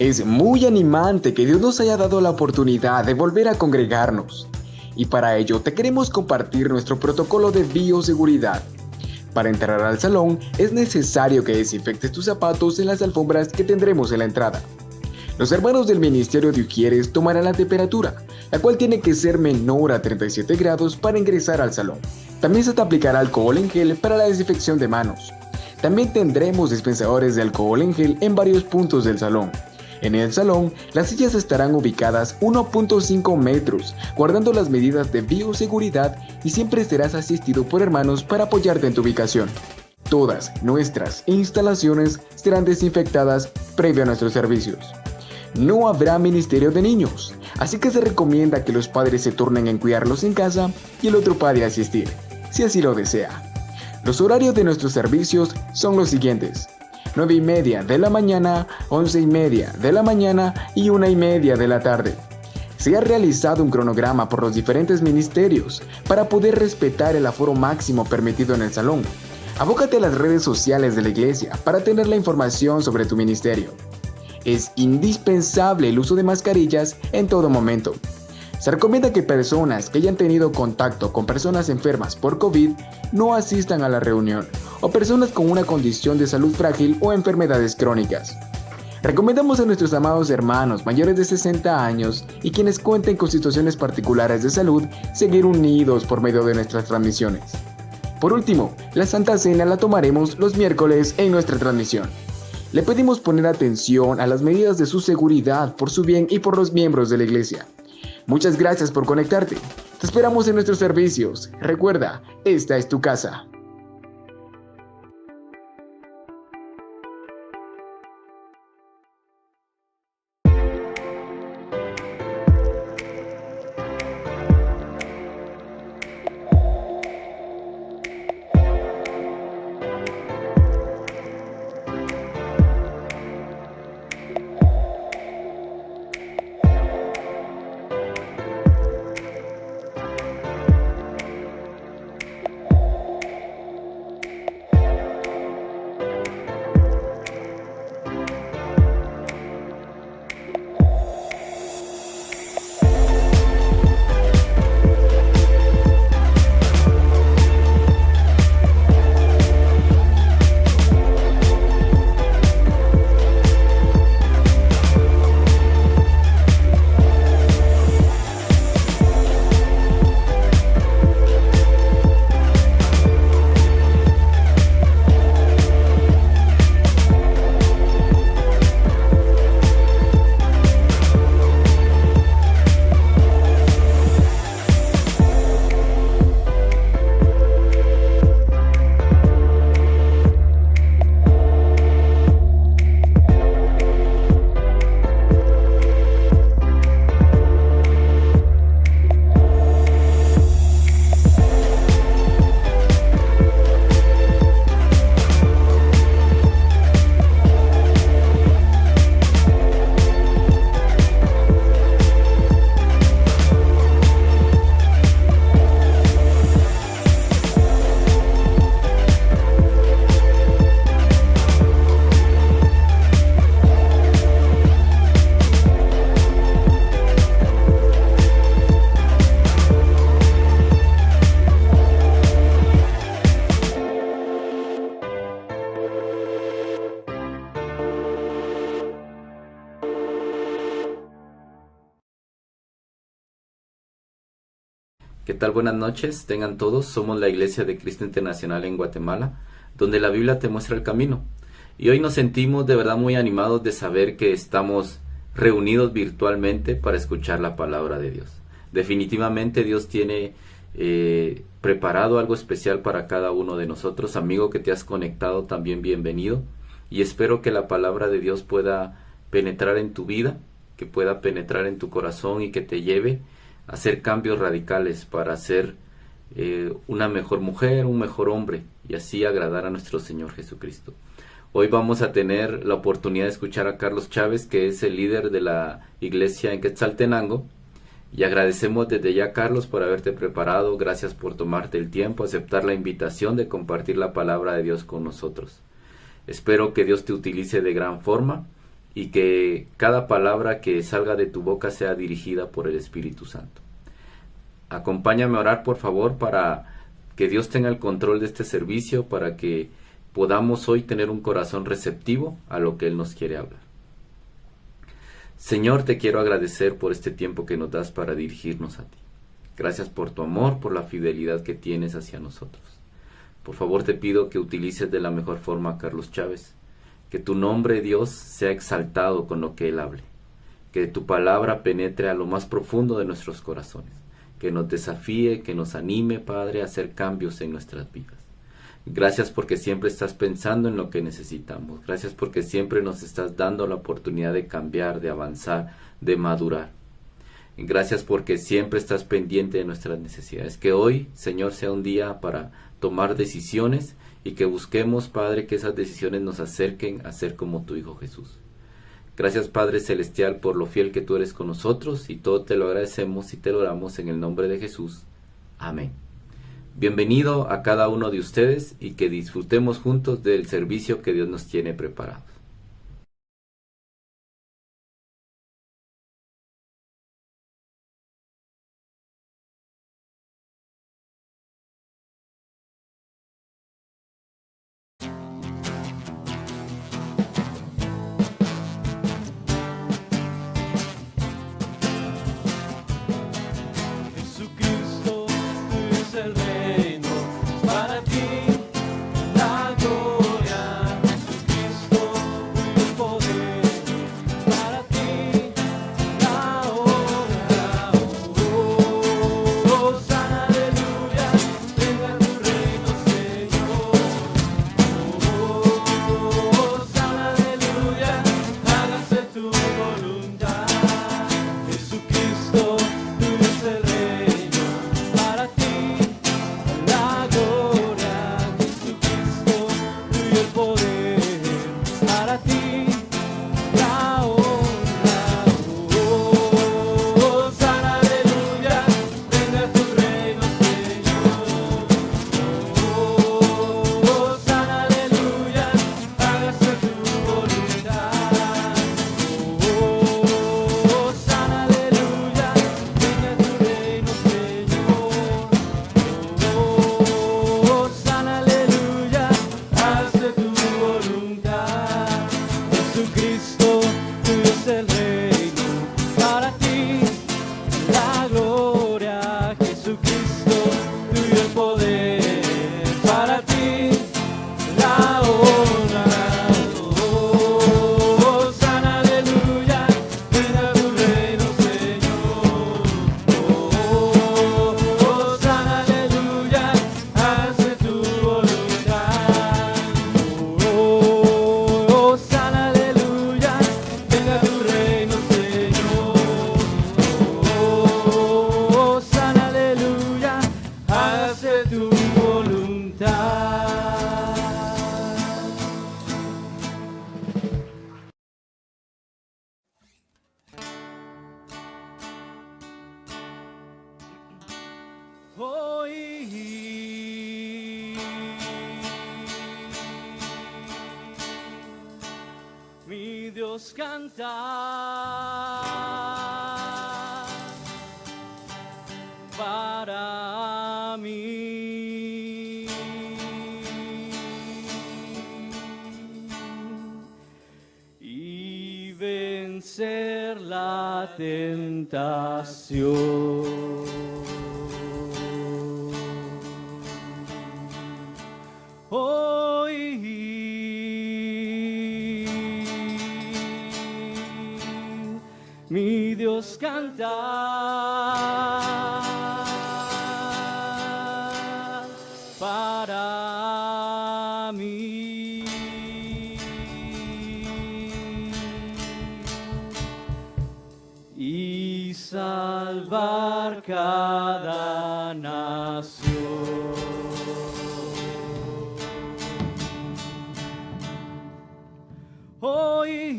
Es muy animante que Dios nos haya dado la oportunidad de volver a congregarnos. Y para ello te queremos compartir nuestro protocolo de bioseguridad. Para entrar al salón es necesario que desinfectes tus zapatos en las alfombras que tendremos en la entrada. Los hermanos del Ministerio de Ujieres tomarán la temperatura, la cual tiene que ser menor a 37 grados para ingresar al salón. También se te aplicará alcohol en gel para la desinfección de manos. También tendremos dispensadores de alcohol en gel en varios puntos del salón. En el salón, las sillas estarán ubicadas 1.5 metros, guardando las medidas de bioseguridad y siempre serás asistido por hermanos para apoyarte en tu ubicación. Todas nuestras instalaciones serán desinfectadas previo a nuestros servicios. No habrá ministerio de niños, así que se recomienda que los padres se turnen en cuidarlos en casa y el otro padre asistir, si así lo desea. Los horarios de nuestros servicios son los siguientes: 9:30 de la mañana, 11:30 de la mañana y 1:30 de la tarde. Se ha realizado un cronograma por los diferentes ministerios para poder respetar el aforo máximo permitido en el salón. Abócate a las redes sociales de la iglesia para tener la información sobre tu ministerio. Es indispensable el uso de mascarillas en todo momento. Se recomienda que personas que hayan tenido contacto con personas enfermas por COVID no asistan a la reunión, o personas con una condición de salud frágil o enfermedades crónicas. Recomendamos a nuestros amados hermanos mayores de 60 años y quienes cuenten con situaciones particulares de salud seguir unidos por medio de nuestras transmisiones. Por último, la Santa Cena la tomaremos los miércoles en nuestra transmisión. Le pedimos poner atención a las medidas de su seguridad por su bien y por los miembros de la iglesia. Muchas gracias por conectarte. Te esperamos en nuestros servicios. Recuerda, esta es tu casa. ¿Qué tal? Buenas noches, tengan todos. Somos la Iglesia de Cristo Internacional en Guatemala, donde la Biblia te muestra el camino. Y hoy nos sentimos de verdad muy animados de saber que estamos reunidos virtualmente para escuchar la palabra de Dios. Definitivamente Dios tiene preparado algo especial para cada uno de nosotros. Amigo que te has conectado, también bienvenido. Y espero que la palabra de Dios pueda penetrar en tu vida, que pueda penetrar en tu corazón y que te lleve a hacer cambios radicales para ser una mejor mujer, un mejor hombre y así agradar a nuestro Señor Jesucristo. Hoy vamos a tener la oportunidad de escuchar a Carlos Chávez, que es el líder de la iglesia en Quetzaltenango, y agradecemos desde ya, Carlos, por haberte preparado. Gracias por tomarte el tiempo, aceptar la invitación de compartir la palabra de Dios con nosotros. Espero que Dios te utilice de gran forma y que cada palabra que salga de tu boca sea dirigida por el Espíritu Santo. Acompáñame a orar, por favor, para que Dios tenga el control de este servicio, para que podamos hoy tener un corazón receptivo a lo que Él nos quiere hablar. Señor, te quiero agradecer por este tiempo que nos das para dirigirnos a ti. Gracias por tu amor, por la fidelidad que tienes hacia nosotros. Por favor, te pido que utilices de la mejor forma a Carlos Chávez, que tu nombre, Dios, sea exaltado con lo que Él hable, que tu palabra penetre a lo más profundo de nuestros corazones, que nos desafíe, que nos anime, Padre, a hacer cambios en nuestras vidas. Gracias porque siempre estás pensando en lo que necesitamos. Gracias porque siempre nos estás dando la oportunidad de cambiar, de avanzar, de madurar. Gracias porque siempre estás pendiente de nuestras necesidades. Que hoy, Señor, sea un día para tomar decisiones y que busquemos, Padre, que esas decisiones nos acerquen a ser como tu Hijo Jesús. Gracias, Padre Celestial, por lo fiel que tú eres con nosotros, y todo te lo agradecemos y te lo oramos en el nombre de Jesús. Amén. Bienvenido a cada uno de ustedes y que disfrutemos juntos del servicio que Dios nos tiene preparado. Jesucristo, tú es el reino, para ti la gloria. Jesucristo, tú el poder, para ti la honra. Oh, sana, aleluya, venga tu reino, Señor. Oh, sana, aleluya, hágase tu voluntad. Jesucristo, tú eres el reino, para ti la gloria. Jesucristo, tú el poder, para ti la honra. Oh, sana, aleluya, venga tu reino, Señor. Oh, sana, aleluya, hágase tu voluntad. Oh, sana, aleluya, venga tu reino, Señor. Oh, sana, aleluya, hace tu voluntad. Jesucristo, tú es el reino, para ti la gloria. Jesucristo, tuyo el poder, para ti la honra. Oh, sana, aleluya, venga tu reino, Señor. Oh, sana, aleluya, hace tu voluntad. Oh, sana, aleluya, venga tu reino, Señor. Oh, sana, aleluya, hace tu voluntad. Hoy mi Dios canta para mí. Y vencer la tentación. Hoy mi Dios canta para mí. Y salvar cada nación. Hoy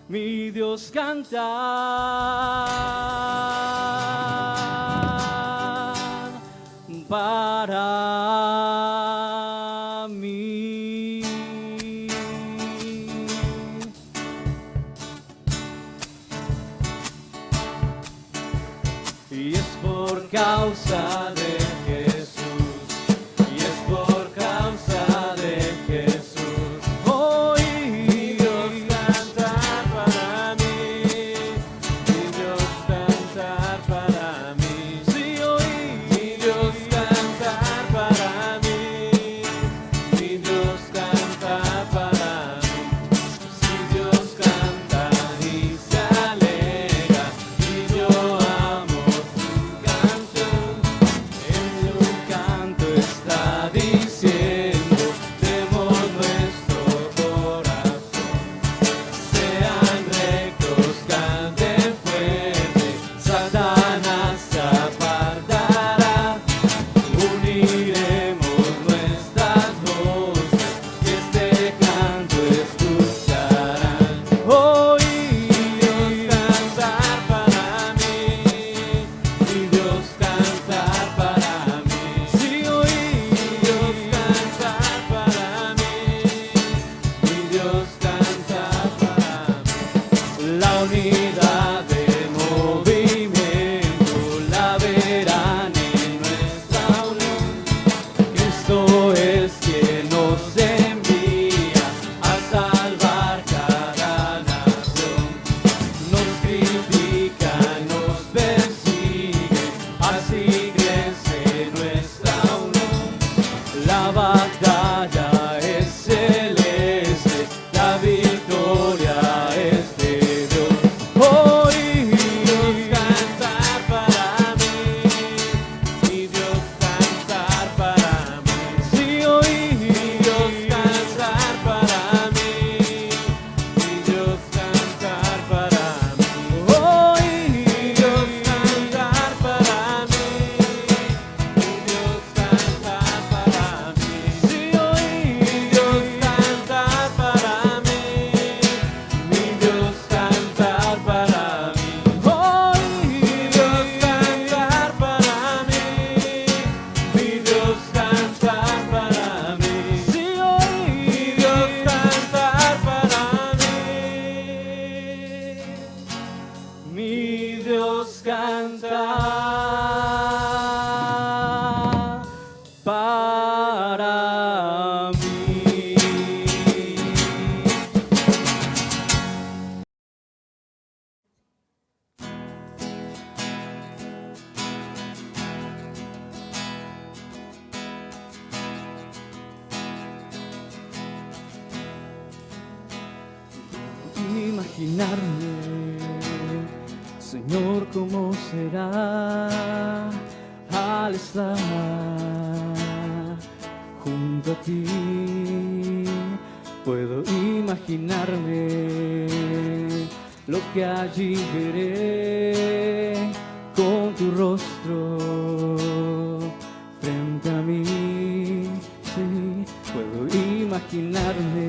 mi Dios canta para por causa de Jesús, y es por causa de Jesús. Hoy mi Dios cantar para mí, mi Dios cantar para mí. Sí, hoy mi Dios cantar para mí, mi Dios cantar para mí. Si Dios canta y se alegra, y yo amo su canción, en su canto está diciendo, demos nuestro corazón. Sean rectos, canten fuerte, Satanás se apartará. Uniremos nuestras voces, que este canto escucharán. Hoy Dios cantar para mí, mi Dios cantar para mí. Sí, hoy Dios cantar para mí, mi Dios cantar para mí. La unidad de movimiento la verán en nuestra unión. Cristo es quien nos envía a salvar cada nación. Nos critican, nos persiguen, así crece nuestra unión. La batalla es celeste, la victoria es de Dios. Hoy Dios cantar para mí, mi Dios cantar para mí. Sí, hoy Dios cantar para mí, mi Dios cantar para mí. Hoy Dios cantar para mí, mi Dios cantar para mí. Sí, hoy Dios cantar para mí, mi Dios cantar para mí. Hoy Dios cantar para mí, mi Dios cantar para mí. Sí, hoy Dios cantar para mí, mi Dios cantar para mí. Imaginarme, Señor, cómo será al estar junto a ti. Puedo imaginarme lo que allí veré con tu rostro frente a mí. Sí, puedo imaginarme.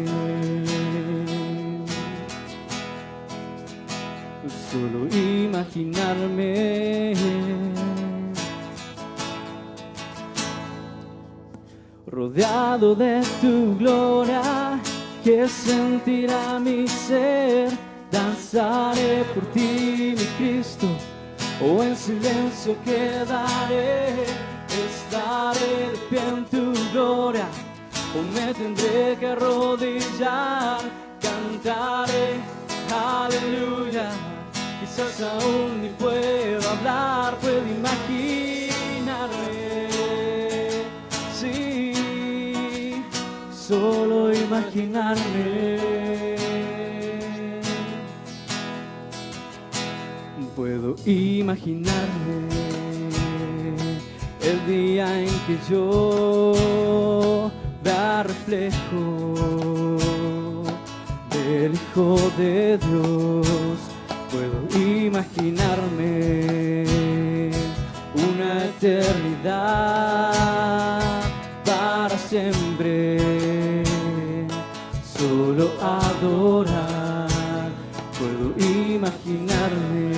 Solo imaginarme rodeado de tu gloria, que sentirá mi ser. Danzaré por ti, mi Cristo, o en silencio quedaré. Estaré de pie en tu gloria, o me tendré que arrodillar. Cantaré aleluya, quizás aún ni puedo hablar, puedo imaginarme. Sí, solo imaginarme. Puedo imaginarme el día en que yo vea reflejo del Hijo de Dios. Puedo imaginarme una eternidad para siempre, solo adorar. Puedo imaginarme,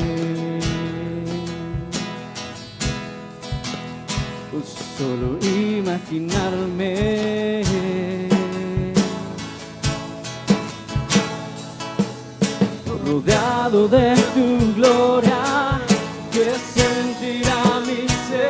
solo imaginarme. Rodeado de tu gloria, que sentirá mi ser.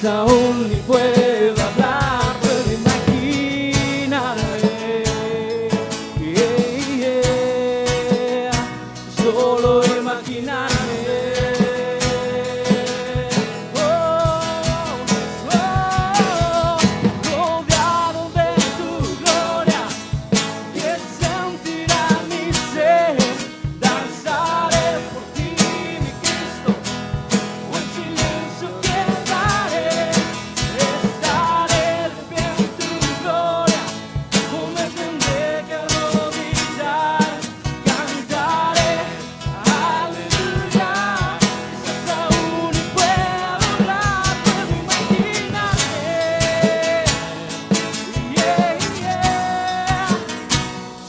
aún ni puedo hablar, puedo imaginarme. Solo imaginarme. Rodeado de tu gloria, que sentirá mi ser. Danzaré por ti, mi Cristo, o en silencio quedaré. Estaré de pie en tu gloria, o me tendré que arrodillar. Cantaré, aleluya, quizás aún ni puedo hablar, puedo imaginarme.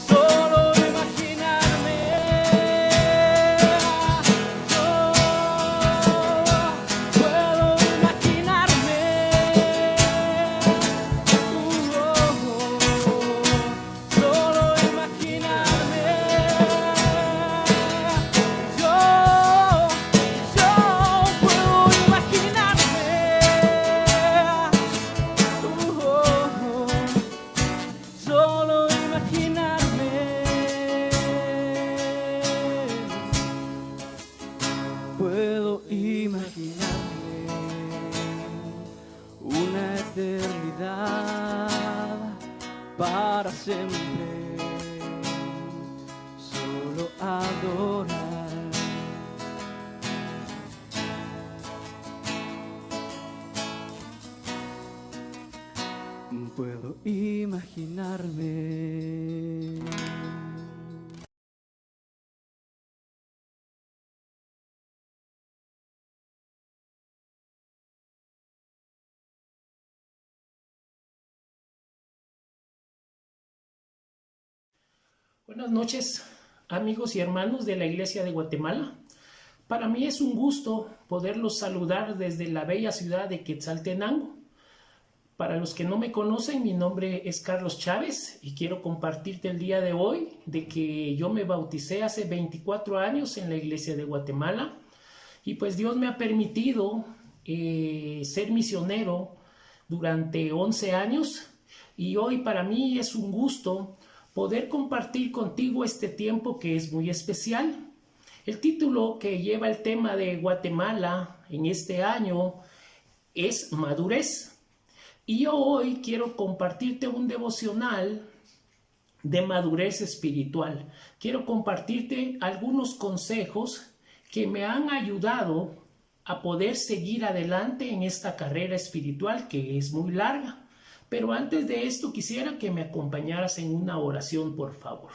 Solo imaginarme. Puedo imaginarme. Solo imaginarme. Yo puedo imaginarme. Solo imaginarme. Puedo imaginarme una eternidad para siempre. Solo adorar. Puedo imaginarme. Buenas noches, amigos y hermanos de la Iglesia de Guatemala. Para mí es un gusto poderlos saludar desde la bella ciudad de Quetzaltenango. Para los que no me conocen, mi nombre es Carlos Chávez y quiero compartirte el día de hoy de que yo me bauticé hace 24 años en la Iglesia de Guatemala y pues Dios me ha permitido ser misionero durante 11 años y hoy para mí es un gusto poder compartir contigo este tiempo que es muy especial. El título que lleva el tema de Guatemala en este año es Madurez. Y yo hoy quiero compartirte un devocional de madurez espiritual. Quiero compartirte algunos consejos que me han ayudado a poder seguir adelante en esta carrera espiritual que es muy larga. Pero antes de esto quisiera que me acompañaras en una oración, por favor.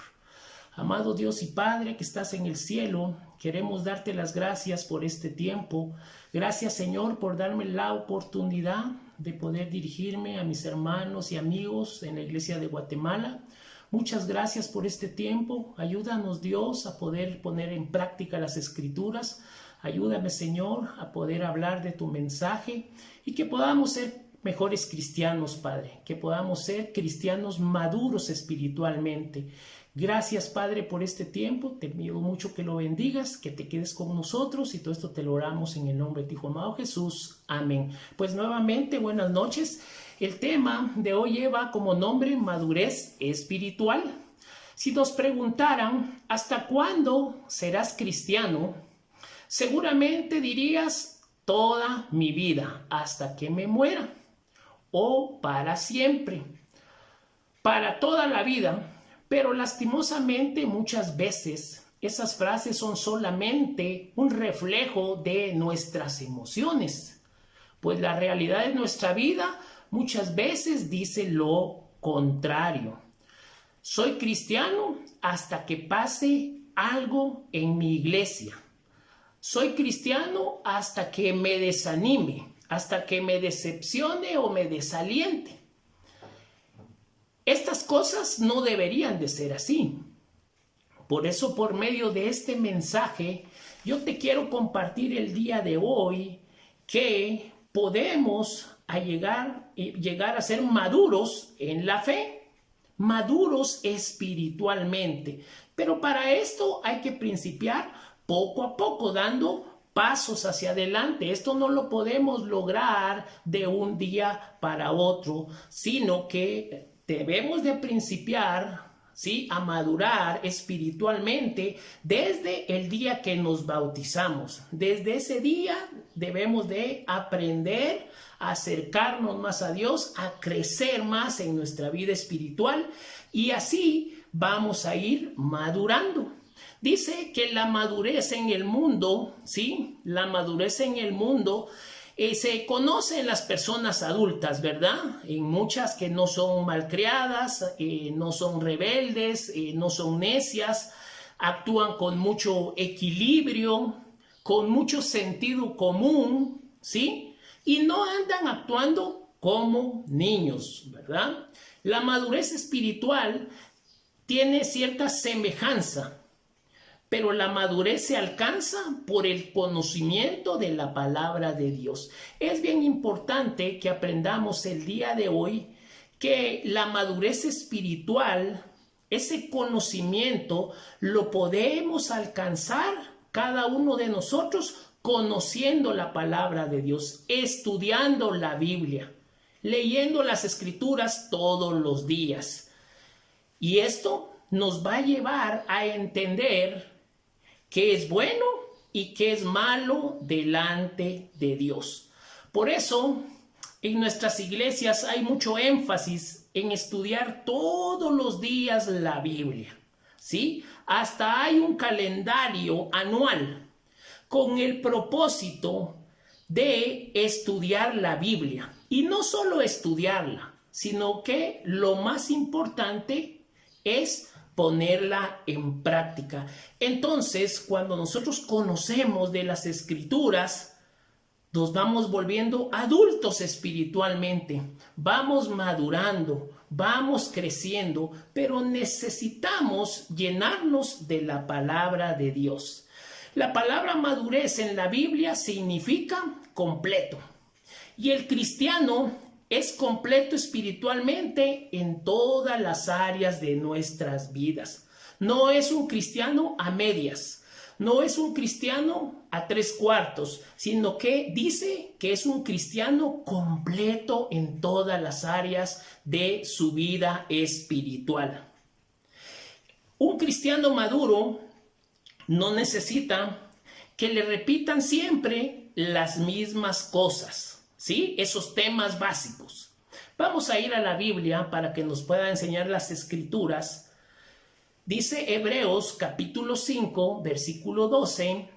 Amado Dios y Padre que estás en el cielo, queremos darte las gracias por este tiempo. Gracias, Señor, por darme la oportunidad de poder dirigirme a mis hermanos y amigos en la Iglesia de Guatemala. Muchas gracias por este tiempo. Ayúdanos, Dios, a poder poner en práctica las Escrituras. Ayúdame, Señor, a poder hablar de tu mensaje y que podamos ser mejores cristianos, Padre, que podamos ser cristianos maduros espiritualmente. Gracias, Padre, por este tiempo. Te pido mucho que lo bendigas, que te quedes con nosotros y todo esto te lo oramos en el nombre de tu Hijo amado Jesús. Amén. Pues nuevamente, buenas noches. El tema de hoy lleva como nombre madurez espiritual. Si nos preguntaran, ¿hasta cuándo serás cristiano? Seguramente dirías, toda mi vida, hasta que me muera, o para siempre, para toda la vida. Pero lastimosamente muchas veces esas frases son solamente un reflejo de nuestras emociones, pues la realidad de nuestra vida muchas veces dice lo contrario. Soy cristiano hasta que pase algo en mi iglesia. Soy cristiano hasta que me desanime, hasta que me decepcione o me desaliente. Estas cosas no deberían de ser así. Por eso, por medio de este mensaje, yo te quiero compartir el día de hoy que podemos llegar a ser maduros en la fe, maduros espiritualmente. Pero para esto hay que principiar poco a poco, dando pasos hacia adelante. Esto no lo podemos lograr de un día para otro, sino que debemos de principiar, ¿sí?, a madurar espiritualmente desde el día que nos bautizamos. Desde ese día debemos de aprender a acercarnos más a Dios, a crecer más en nuestra vida espiritual, y así vamos a ir madurando. Dice que la madurez en el mundo, ¿sí?, la madurez en el mundo se conoce en las personas adultas, ¿verdad? En muchas que no son malcriadas, no son rebeldes, no son necias, actúan con mucho equilibrio, con mucho sentido común, ¿sí? Y no andan actuando como niños, ¿verdad? La madurez espiritual tiene cierta semejanza, pero la madurez se alcanza por el conocimiento de la palabra de Dios. Es bien importante que aprendamos el día de hoy que la madurez espiritual, ese conocimiento, lo podemos alcanzar cada uno de nosotros conociendo la palabra de Dios, estudiando la Biblia, leyendo las Escrituras todos los días. Y esto nos va a llevar a entender qué es bueno y qué es malo delante de Dios. Por eso, en nuestras iglesias hay mucho énfasis en estudiar todos los días la Biblia, ¿sí? Hasta hay un calendario anual con el propósito de estudiar la Biblia. Y no solo estudiarla, sino que lo más importante es ponerla en práctica. Entonces, cuando nosotros conocemos de las Escrituras, nos vamos volviendo adultos espiritualmente, vamos madurando, vamos creciendo, pero necesitamos llenarnos de la palabra de Dios. La palabra madurez en la Biblia significa completo, y el cristiano es completo espiritualmente en todas las áreas de nuestras vidas. No es un cristiano a medias, no es un cristiano a 3/4, sino que dice que es un cristiano completo en todas las áreas de su vida espiritual. Un cristiano maduro no necesita que le repitan siempre las mismas cosas, ¿sí? Esos temas básicos. Vamos a ir a la Biblia para que nos pueda enseñar las Escrituras. Dice Hebreos capítulo 5, versículo 12,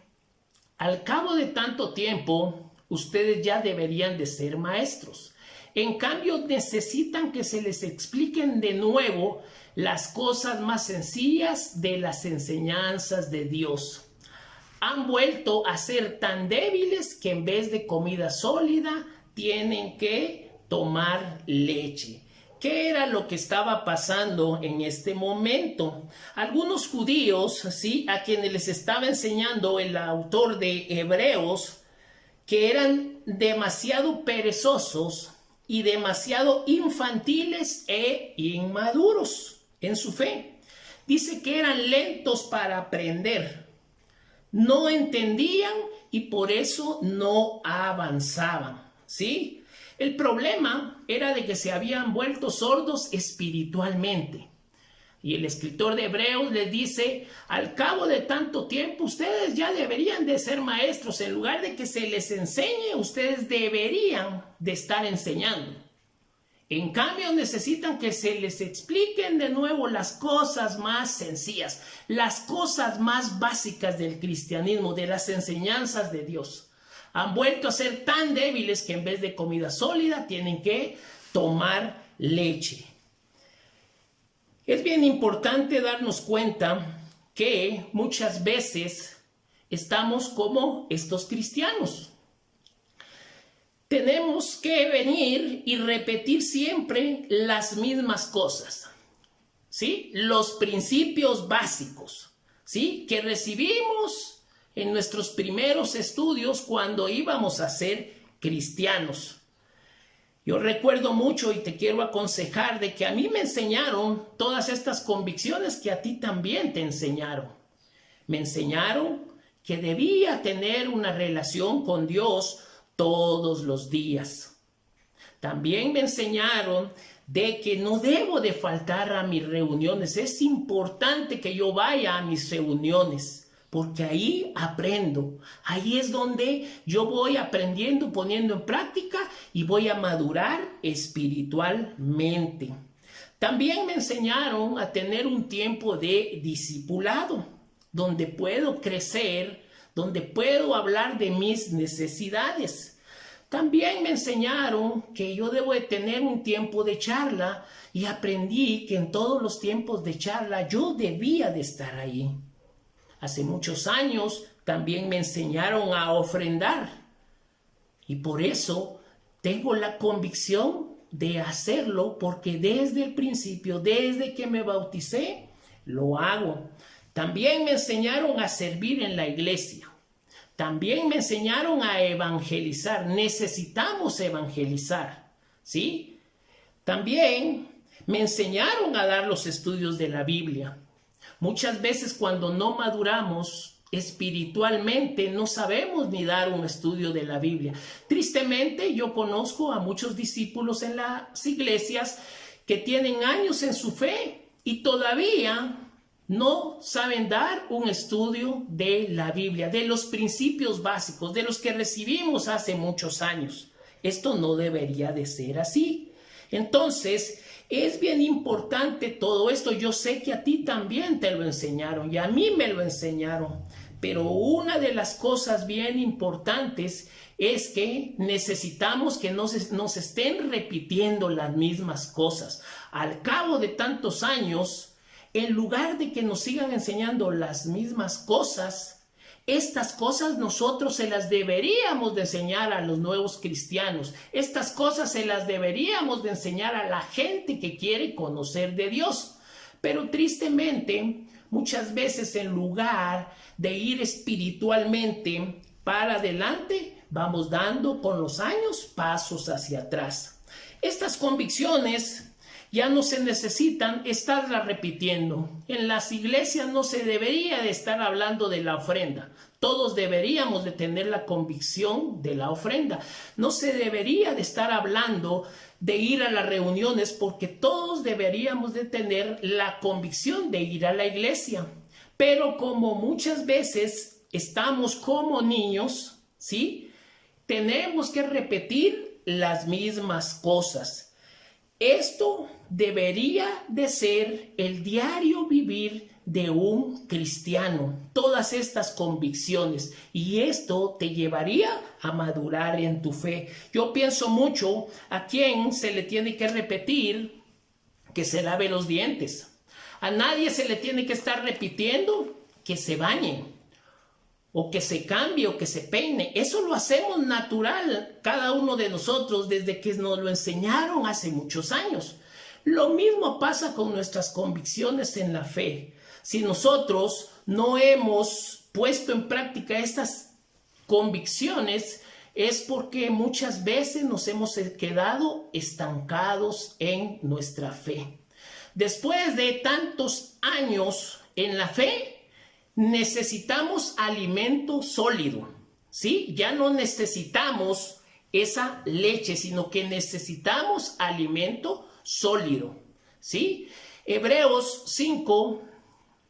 al cabo de tanto tiempo, ustedes ya deberían de ser maestros. En cambio, necesitan que se les expliquen de nuevo las cosas más sencillas de las enseñanzas de Dios. Han vuelto a ser tan débiles que en vez de comida sólida tienen que tomar leche. ¿Qué era lo que estaba pasando en este momento? Algunos judíos, ¿sí?, a quienes les estaba enseñando el autor de Hebreos, que eran demasiado perezosos y demasiado infantiles e inmaduros en su fe. Dice que eran lentos para aprender, no entendían y por eso no avanzaban, ¿sí? El problema era de que se habían vuelto sordos espiritualmente. Y el escritor de Hebreos les dice, al cabo de tanto tiempo, ustedes ya deberían de ser maestros. En lugar de que se les enseñe, ustedes deberían de estar enseñando. En cambio, necesitan que se les expliquen de nuevo las cosas más sencillas, las cosas más básicas del cristianismo, de las enseñanzas de Dios. Han vuelto a ser tan débiles que en vez de comida sólida tienen que tomar leche. Es bien importante darnos cuenta que muchas veces estamos como estos cristianos. Tenemos que venir y repetir siempre las mismas cosas, ¿sí? Los principios básicos, ¿sí?, que recibimos en nuestros primeros estudios cuando íbamos a ser cristianos. Yo recuerdo mucho y te quiero aconsejar de que a mí me enseñaron todas estas convicciones que a ti también te enseñaron. Me enseñaron que debía tener una relación con Dios todos los días. También me enseñaron de que no debo de faltar a mis reuniones. Es importante que yo vaya a mis reuniones, porque ahí aprendo. Ahí es donde yo voy aprendiendo, poniendo en práctica y voy a madurar espiritualmente. También me enseñaron a tener un tiempo de discipulado, donde puedo crecer, donde puedo hablar de mis necesidades. También me enseñaron que yo debo de tener un tiempo de charla y aprendí que en todos los tiempos de charla yo debía de estar ahí. Hace muchos años también me enseñaron a ofrendar y por eso tengo la convicción de hacerlo, porque desde el principio, desde que me bauticé, lo hago. También me enseñaron a servir en la iglesia. También me enseñaron a evangelizar. Necesitamos evangelizar, ¿sí? También me enseñaron a dar los estudios de la Biblia. Muchas veces cuando no maduramos espiritualmente no sabemos ni dar un estudio de la Biblia. Tristemente yo conozco a muchos discípulos en las iglesias que tienen años en su fe y todavía no saben dar un estudio de la Biblia, de los principios básicos, de los que recibimos hace muchos años. Esto no debería de ser así. Entonces, es bien importante todo esto. Yo sé que a ti también te lo enseñaron y a mí me lo enseñaron. Pero una de las cosas bien importantes es que necesitamos que nos estén repitiendo las mismas cosas. Al cabo de tantos años, en lugar de que nos sigan enseñando las mismas cosas, estas cosas nosotros se las deberíamos de enseñar a los nuevos cristianos. Estas cosas se las deberíamos de enseñar a la gente que quiere conocer de Dios. Pero tristemente, muchas veces en lugar de ir espiritualmente para adelante, vamos dando con los años pasos hacia atrás. Estas convicciones ya no se necesitan estarlas repitiendo. En las iglesias no se debería de estar hablando de la ofrenda. Todos deberíamos de tener la convicción de la ofrenda. No se debería de estar hablando de ir a las reuniones, porque todos deberíamos de tener la convicción de ir a la iglesia. Pero como muchas veces estamos como niños, ¿sí? Tenemos que repetir las mismas cosas. Esto debería de ser el diario vivir de un cristiano, todas estas convicciones, y esto te llevaría a madurar en tu fe. Yo pienso mucho a quién se le tiene que repetir que se lave los dientes. A nadie se le tiene que estar repitiendo que se bañe, o que se cambie, o que se peine. Eso lo hacemos natural, cada uno de nosotros, desde que nos lo enseñaron hace muchos años. Lo mismo pasa con nuestras convicciones en la fe. Si nosotros no hemos puesto en práctica estas convicciones, es porque muchas veces nos hemos quedado estancados en nuestra fe. Después de tantos años en la fe, necesitamos alimento sólido, ¿sí? Ya no necesitamos esa leche, sino que necesitamos alimento sólido, ¿sí? Hebreos 5,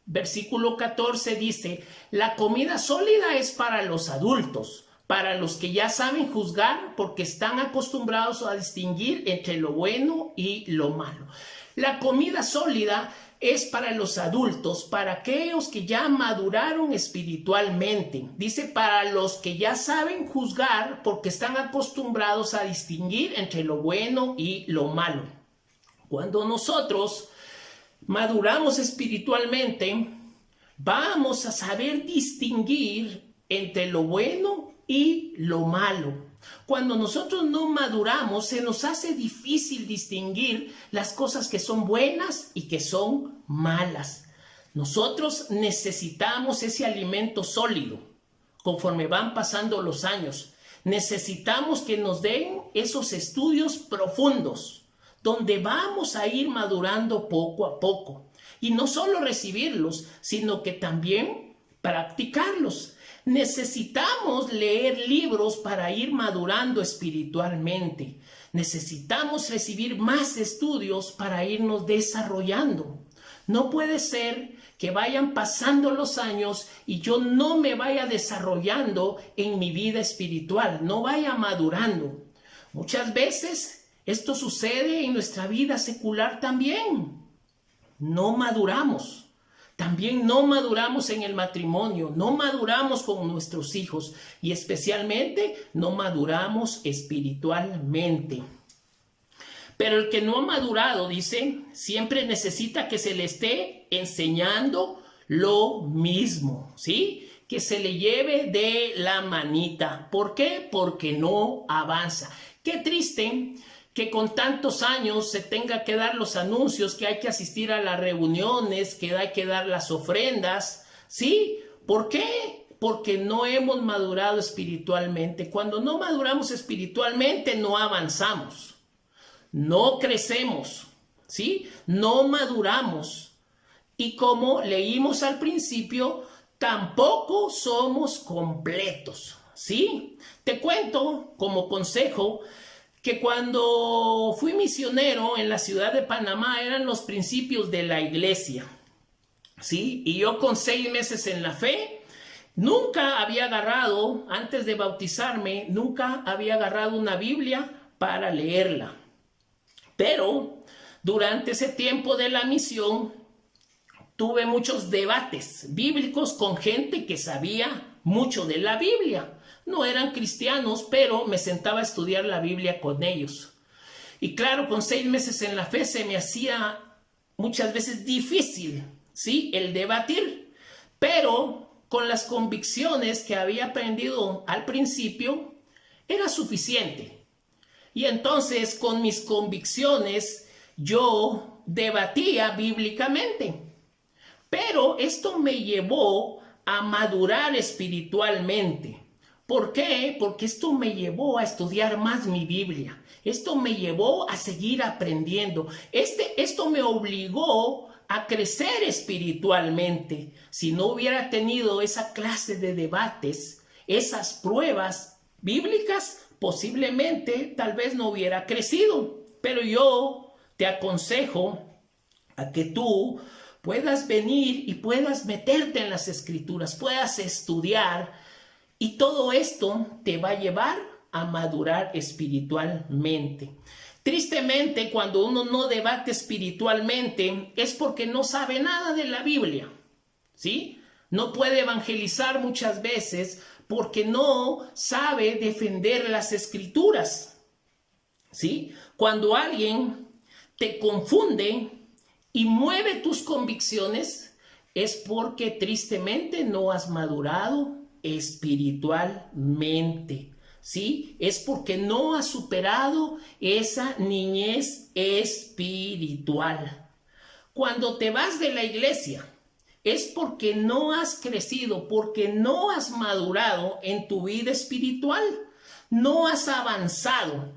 versículo 14 dice: la comida sólida es para los adultos, para los que ya saben juzgar, porque están acostumbrados a distinguir entre lo bueno y lo malo. La comida sólida es para los adultos, para aquellos que ya maduraron espiritualmente. Dice, para los que ya saben juzgar, porque están acostumbrados a distinguir entre lo bueno y lo malo. Cuando nosotros maduramos espiritualmente, vamos a saber distinguir entre lo bueno y lo malo. Cuando nosotros no maduramos, se nos hace difícil distinguir las cosas que son buenas y que son malas. Nosotros necesitamos ese alimento sólido conforme van pasando los años. Necesitamos que nos den esos estudios profundos, donde vamos a ir madurando poco a poco. Y no solo recibirlos, sino que también practicarlos. Necesitamos leer libros para ir madurando espiritualmente. Necesitamos recibir más estudios para irnos desarrollando. No puede ser que vayan pasando los años y yo no me vaya desarrollando en mi vida espiritual, no vaya madurando. Muchas veces esto sucede en nuestra vida secular también. No maduramos. También no maduramos en el matrimonio, no maduramos con nuestros hijos y especialmente no maduramos espiritualmente. Pero el que no ha madurado, dice, siempre necesita que se le esté enseñando lo mismo, ¿sí? Que se le lleve de la manita. ¿Por qué? Porque no avanza. Qué triste que con tantos años se tenga que dar los anuncios, que hay que asistir a las reuniones, que hay que dar las ofrendas, ¿sí? ¿Por qué? Porque no hemos madurado espiritualmente. Cuando no maduramos espiritualmente, no avanzamos. No crecemos, ¿sí? No maduramos. Y como leímos al principio, tampoco somos completos, ¿sí? Te cuento como consejo que cuando fui misionero en la ciudad de Panamá eran los principios de la iglesia, ¿sí? Y yo con 6 meses en la fe, nunca había agarrado, antes de bautizarme, nunca había agarrado una Biblia para leerla. Pero durante ese tiempo de la misión tuve muchos debates bíblicos con gente que sabía mucho de la Biblia. No eran cristianos, pero me sentaba a estudiar la Biblia con ellos. Y claro, con 6 meses en la fe se me hacía muchas veces difícil, ¿sí? El debatir. Pero con las convicciones que había aprendido al principio, era suficiente. Y entonces con mis convicciones yo debatía bíblicamente. Pero esto me llevó a madurar espiritualmente. ¿Por qué? Porque esto me llevó a estudiar más mi Biblia. Esto me llevó a seguir aprendiendo. Esto me obligó a crecer espiritualmente. Si no hubiera tenido esa clase de debates, esas pruebas bíblicas, posiblemente tal vez no hubiera crecido. Pero yo te aconsejo a que tú puedas venir y puedas meterte en las escrituras, puedas estudiar, y todo esto te va a llevar a madurar espiritualmente. Tristemente, cuando uno no debate espiritualmente es porque no sabe nada de la Biblia, ¿sí? No puede evangelizar muchas veces porque no sabe defender las escrituras, ¿sí? Cuando alguien te confunde y mueve tus convicciones, es porque tristemente no has madurado espiritualmente, ¿sí? Es porque no has superado esa niñez espiritual. Cuando te vas de la iglesia, es porque no has crecido, porque no has madurado en tu vida espiritual, no has avanzado,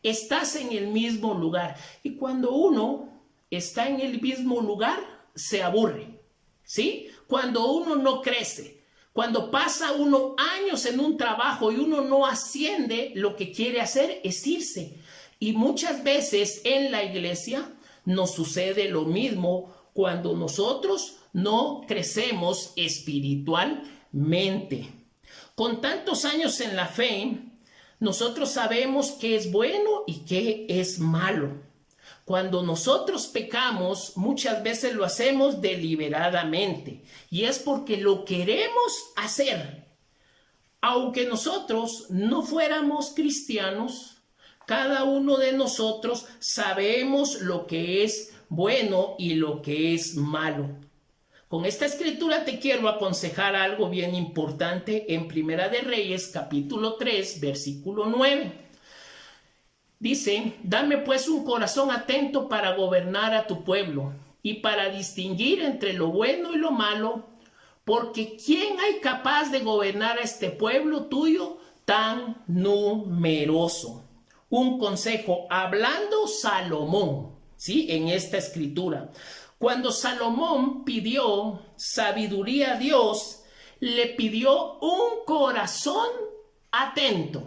estás en el mismo lugar. Y cuando uno está en el mismo lugar, se aburre, ¿sí? Cuando uno no crece, cuando pasa uno años en un trabajo y uno no asciende, lo que quiere hacer es irse. Y muchas veces en la iglesia nos sucede lo mismo cuando nosotros no crecemos espiritualmente. Con tantos años en la fe, nosotros sabemos qué es bueno y qué es malo. Cuando nosotros pecamos, muchas veces lo hacemos deliberadamente y es porque lo queremos hacer. Aunque nosotros no fuéramos cristianos, cada uno de nosotros sabemos lo que es bueno y lo que es malo. Con esta escritura te quiero aconsejar algo bien importante en Primera de Reyes, capítulo 3, versículo 9. Dice, dame pues un corazón atento para gobernar a tu pueblo y para distinguir entre lo bueno y lo malo, porque ¿quién hay capaz de gobernar a este pueblo tuyo tan numeroso? Un consejo, hablando Salomón, ¿sí? En esta escritura. Cuando Salomón pidió sabiduría a Dios, le pidió un corazón atento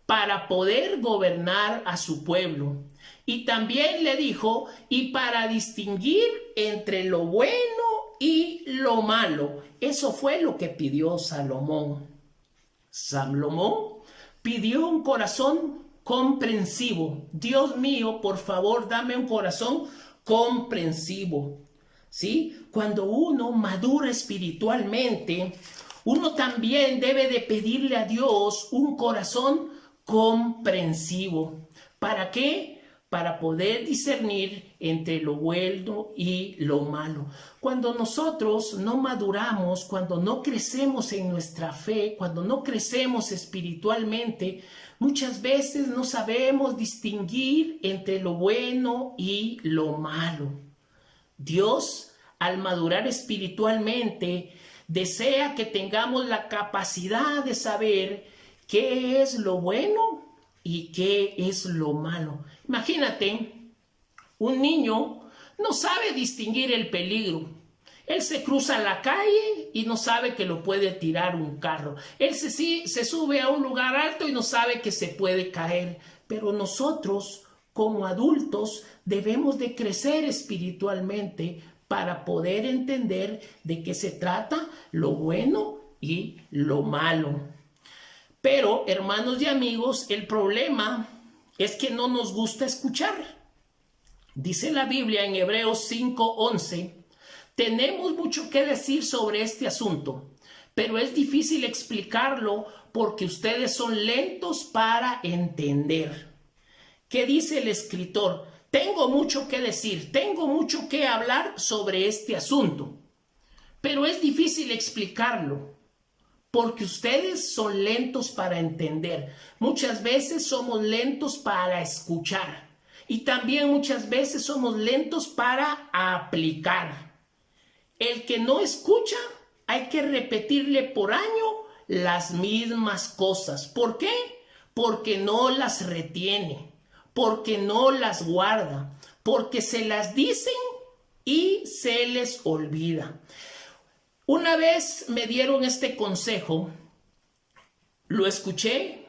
para poder gobernar a su pueblo. Y también le dijo, y para distinguir entre lo bueno y lo malo. Eso fue lo que pidió Salomón. Salomón pidió un corazón comprensivo. Dios mío, por favor, dame un corazón comprensivo. ¿Sí? Cuando uno madura espiritualmente, uno también debe de pedirle a Dios un corazón comprensivo. ¿Para qué? Para poder discernir entre lo bueno y lo malo. Cuando nosotros no maduramos, cuando no crecemos en nuestra fe, cuando no crecemos espiritualmente, muchas veces no sabemos distinguir entre lo bueno y lo malo. Dios, al madurar espiritualmente, desea que tengamos la capacidad de saber qué es lo bueno y qué es lo malo. Imagínate, un niño no sabe distinguir el peligro. Él se cruza la calle y no sabe que lo puede tirar un carro. Él se sube a un lugar alto y no sabe que se puede caer. Pero nosotros, como adultos, debemos de crecer espiritualmente para poder entender de qué se trata lo bueno y lo malo. Pero, hermanos y amigos, el problema es que no nos gusta escuchar. Dice la Biblia en Hebreos 5:11, tenemos mucho que decir sobre este asunto, pero es difícil explicarlo porque ustedes son lentos para entender. ¿Qué dice el escritor? Tengo mucho que decir, tengo mucho que hablar sobre este asunto, pero es difícil explicarlo. Porque ustedes son lentos para entender. Muchas veces somos lentos para escuchar. Y también muchas veces somos lentos para aplicar. El que no escucha, hay que repetirle por año las mismas cosas. ¿Por qué? Porque no las retiene. Porque no las guarda. Porque se las dicen y se les olvida. Una vez me dieron este consejo, lo escuché,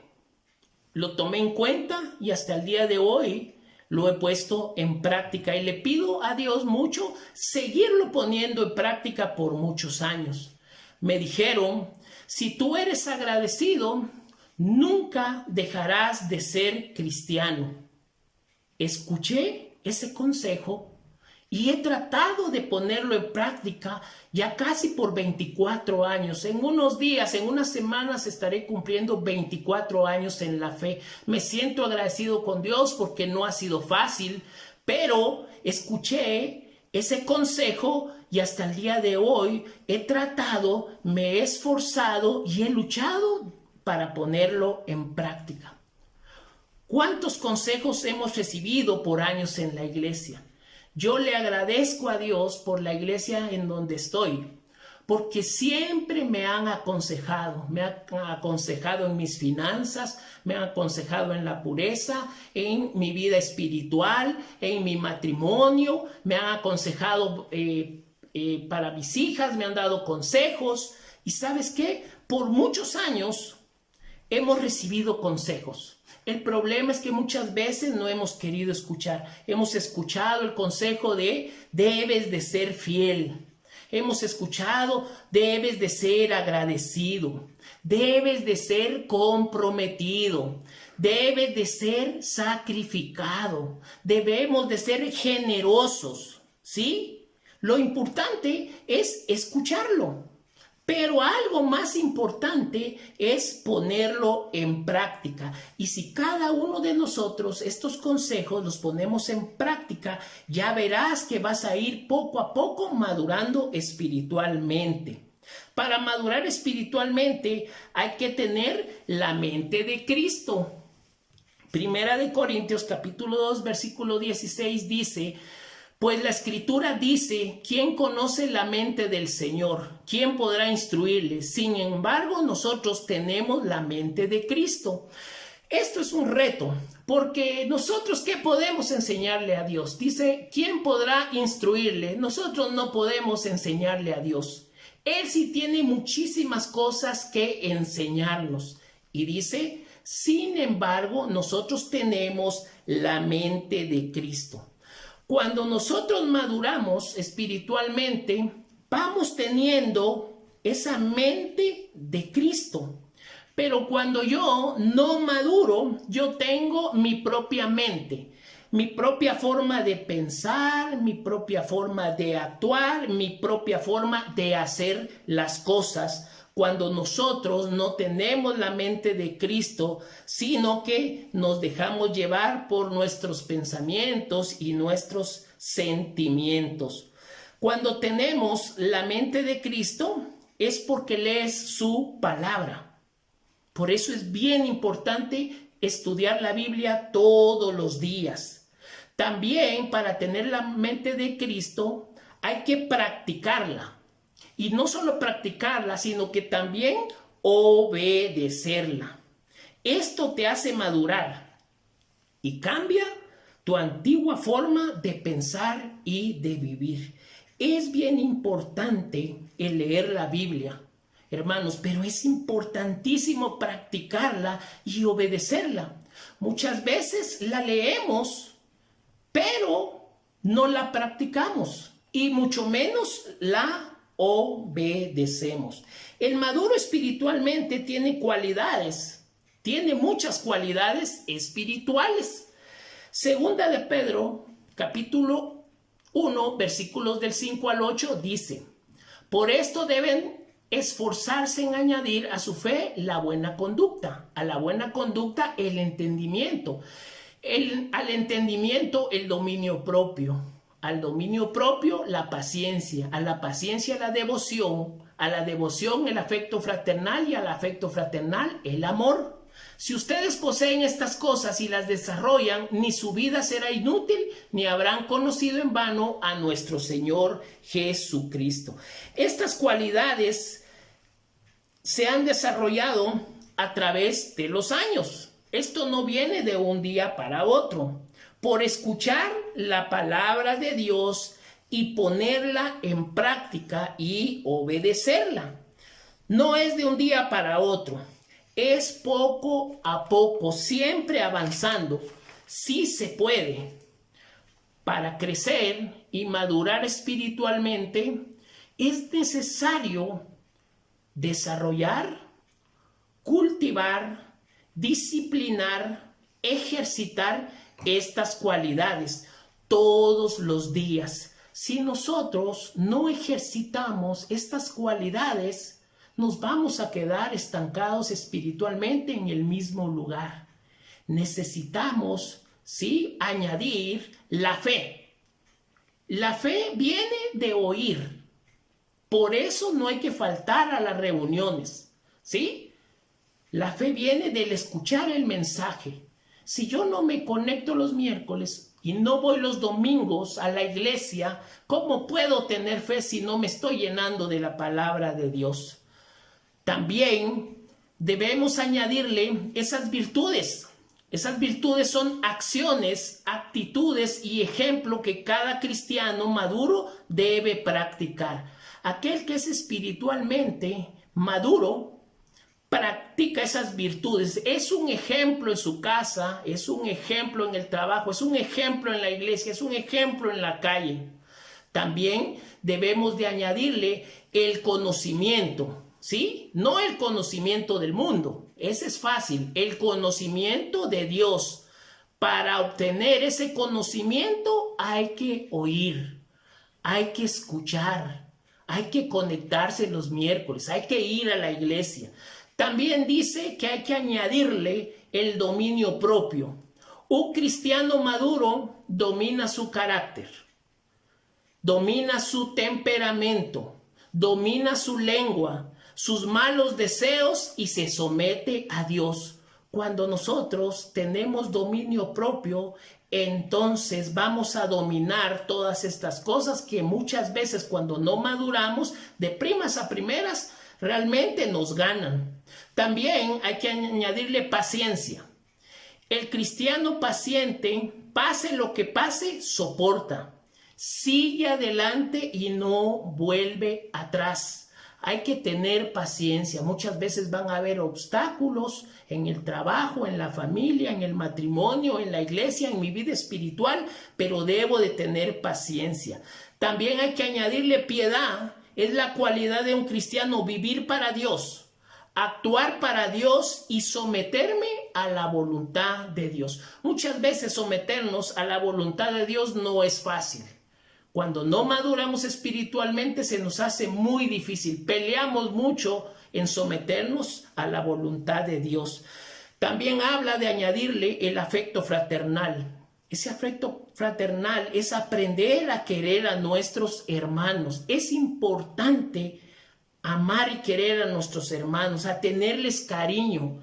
lo tomé en cuenta y hasta el día de hoy lo he puesto en práctica y le pido a Dios mucho seguirlo poniendo en práctica por muchos años. Me dijeron, si tú eres agradecido, nunca dejarás de ser cristiano. Escuché ese consejo y he tratado de ponerlo en práctica ya casi por 24 años. En unos días, en unas semanas estaré cumpliendo 24 años en la fe. Me siento agradecido con Dios porque no ha sido fácil, pero escuché ese consejo y hasta el día de hoy he tratado, me he esforzado y he luchado para ponerlo en práctica. ¿Cuántos consejos hemos recibido por años en la iglesia? Yo le agradezco a Dios por la iglesia en donde estoy, porque siempre me han aconsejado en mis finanzas, me han aconsejado en la pureza, en mi vida espiritual, en mi matrimonio, me han aconsejado para mis hijas, me han dado consejos. ¿Y sabes qué? Por muchos años hemos recibido consejos. El problema es que muchas veces no hemos querido escuchar. Hemos escuchado el consejo de debes de ser fiel. Hemos escuchado debes de ser agradecido. Debes de ser comprometido. Debes de ser sacrificado. Debemos de ser generosos. ¿Sí? Lo importante es escucharlo. Pero algo más importante es ponerlo en práctica. Y si cada uno de nosotros estos consejos los ponemos en práctica, ya verás que vas a ir poco a poco madurando espiritualmente. Para madurar espiritualmente hay que tener la mente de Cristo. Primera de Corintios capítulo 2 versículo 16 dice: pues la Escritura dice, ¿quién conoce la mente del Señor? ¿Quién podrá instruirle? Sin embargo, nosotros tenemos la mente de Cristo. Esto es un reto, porque nosotros, ¿qué podemos enseñarle a Dios? Dice, ¿quién podrá instruirle? Nosotros no podemos enseñarle a Dios. Él sí tiene muchísimas cosas que enseñarnos. Y dice, sin embargo, nosotros tenemos la mente de Cristo. Cuando nosotros maduramos espiritualmente, vamos teniendo esa mente de Cristo. Pero cuando yo no maduro, yo tengo mi propia mente, mi propia forma de pensar, mi propia forma de actuar, mi propia forma de hacer las cosas. Cuando nosotros no tenemos la mente de Cristo, sino que nos dejamos llevar por nuestros pensamientos y nuestros sentimientos. Cuando tenemos la mente de Cristo, es porque lees su palabra. Por eso es bien importante estudiar la Biblia todos los días. También para tener la mente de Cristo hay que practicarla. Y no solo practicarla, sino que también obedecerla. Esto te hace madurar y cambia tu antigua forma de pensar y de vivir. Es bien importante el leer la Biblia, hermanos, pero es importantísimo practicarla y obedecerla. Muchas veces la leemos, pero no la practicamos y mucho menos la obedecemos. El maduro espiritualmente tiene cualidades, tiene muchas cualidades espirituales. Segunda de Pedro, capítulo 1, versículos del 5 al 8, dice: por esto deben esforzarse en añadir a su fe la buena conducta, a la buena conducta el entendimiento, al entendimiento el dominio propio, al dominio propio la paciencia, a la paciencia la devoción, a la devoción el afecto fraternal y al afecto fraternal el amor. Si ustedes poseen estas cosas y las desarrollan, ni su vida será inútil, ni habrán conocido en vano a nuestro Señor Jesucristo. Estas cualidades se han desarrollado a través de los años. Esto no viene de un día para otro. Por escuchar la palabra de Dios y ponerla en práctica y obedecerla. No es de un día para otro. Es poco a poco, siempre avanzando. Sí se puede. Para crecer y madurar espiritualmente, es necesario desarrollar, cultivar, disciplinar, ejercitar estas cualidades todos los días. Si nosotros no ejercitamos estas cualidades, nos vamos a quedar estancados espiritualmente en el mismo lugar. Necesitamos, ¿sí?, añadir la fe. La fe viene de oír. Por eso no hay que faltar a las reuniones, ¿sí? La fe viene del escuchar el mensaje. Si yo no me conecto los miércoles y no voy los domingos a la iglesia, ¿cómo puedo tener fe si no me estoy llenando de la palabra de Dios? También debemos añadirle esas virtudes. Esas virtudes son acciones, actitudes y ejemplo que cada cristiano maduro debe practicar. Aquel que es espiritualmente maduro practica esas virtudes. Es un ejemplo en su casa, es un ejemplo en el trabajo, es un ejemplo en la iglesia, es un ejemplo en la calle. También debemos de añadirle el conocimiento. ¿Sí? No el conocimiento del mundo, ese es fácil, el conocimiento de Dios. Para obtener ese conocimiento hay que oír, hay que escuchar, hay que conectarse los miércoles, hay que ir a la iglesia. También dice que hay que añadirle el dominio propio. Un cristiano maduro domina su carácter, domina su temperamento, domina su lengua, sus malos deseos y se somete a Dios. Cuando nosotros tenemos dominio propio, entonces vamos a dominar todas estas cosas que muchas veces cuando no maduramos, de primas a primeras, realmente nos ganan. También hay que añadirle paciencia. El cristiano paciente, pase lo que pase, soporta. Sigue adelante y no vuelve atrás. Hay que tener paciencia. Muchas veces van a haber obstáculos en el trabajo, en la familia, en el matrimonio, en la iglesia, en mi vida espiritual, pero debo de tener paciencia. También hay que añadirle piedad. Es la cualidad de un cristiano: vivir para Dios, actuar para Dios y someterme a la voluntad de Dios. Muchas veces someternos a la voluntad de Dios no es fácil. Cuando no maduramos espiritualmente se nos hace muy difícil. Peleamos mucho en someternos a la voluntad de Dios. También habla de añadirle el afecto fraternal. Ese afecto fraternal es aprender a querer a nuestros hermanos. Es importante amar y querer a nuestros hermanos, a tenerles cariño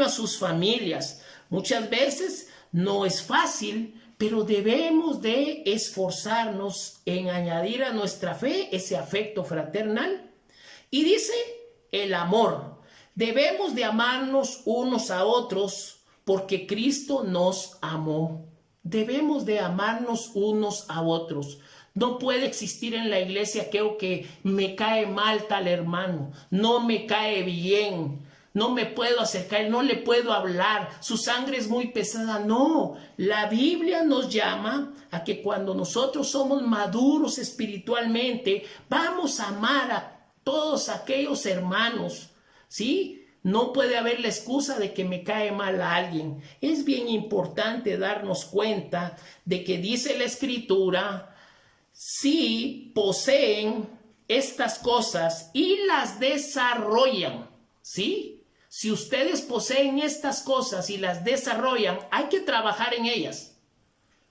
a sus familias. Muchas veces no es fácil, pero debemos de esforzarnos en añadir a nuestra fe ese afecto fraternal. Y dice el amor. Debemos de amarnos unos a otros porque Cristo nos amó. Debemos de amarnos unos a otros. No puede existir en la iglesia aquello que me cae mal tal hermano, no me cae bien, no me puedo acercar, no le puedo hablar, su sangre es muy pesada. No, la Biblia nos llama a que cuando nosotros somos maduros espiritualmente, vamos a amar a todos aquellos hermanos, ¿sí? No puede haber la excusa de que me cae mal a alguien. Es bien importante darnos cuenta de que dice la Escritura: si poseen estas cosas y las desarrollan, ¿sí? Si ustedes poseen estas cosas y las desarrollan, hay que trabajar en ellas.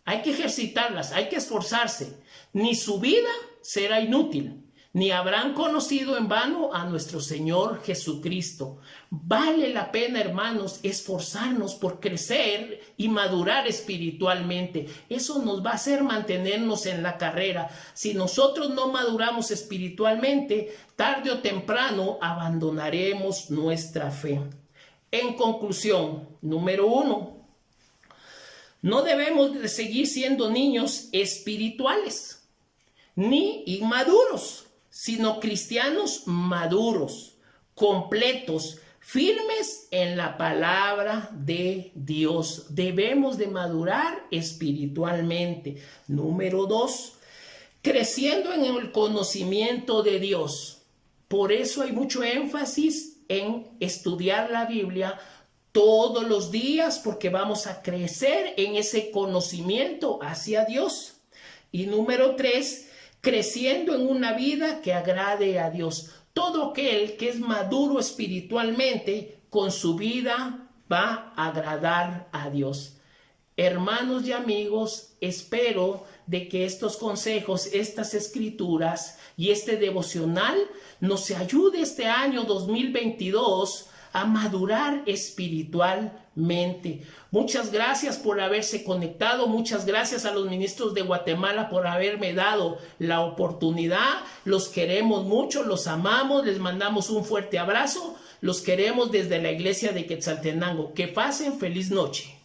Hay que ejercitarlas, hay que esforzarse. Ni su vida será inútil, ni habrán conocido en vano a nuestro Señor Jesucristo. Vale la pena, hermanos, esforzarnos por crecer y madurar espiritualmente. Eso nos va a hacer mantenernos en la carrera. Si nosotros no maduramos espiritualmente, tarde o temprano abandonaremos nuestra fe. En conclusión, número 1, no debemos de seguir siendo niños espirituales ni inmaduros, sino cristianos maduros, completos, firmes en la palabra de Dios. Debemos de madurar espiritualmente. Número 2, creciendo en el conocimiento de Dios. Por eso hay mucho énfasis en estudiar la Biblia todos los días, porque vamos a crecer en ese conocimiento hacia Dios. Y número 3, creciendo en una vida que agrade a Dios. Todo aquel que es maduro espiritualmente, con su vida va a agradar a Dios. Hermanos y amigos, espero de que estos consejos, estas escrituras y este devocional nos ayude este año 2022 a madurar espiritualmente. Muchas gracias por haberse conectado. Muchas gracias a los ministros de Guatemala por haberme dado la oportunidad. Los queremos mucho, los amamos, les mandamos un fuerte abrazo. Los queremos desde la iglesia de Quetzaltenango. Que pasen feliz noche.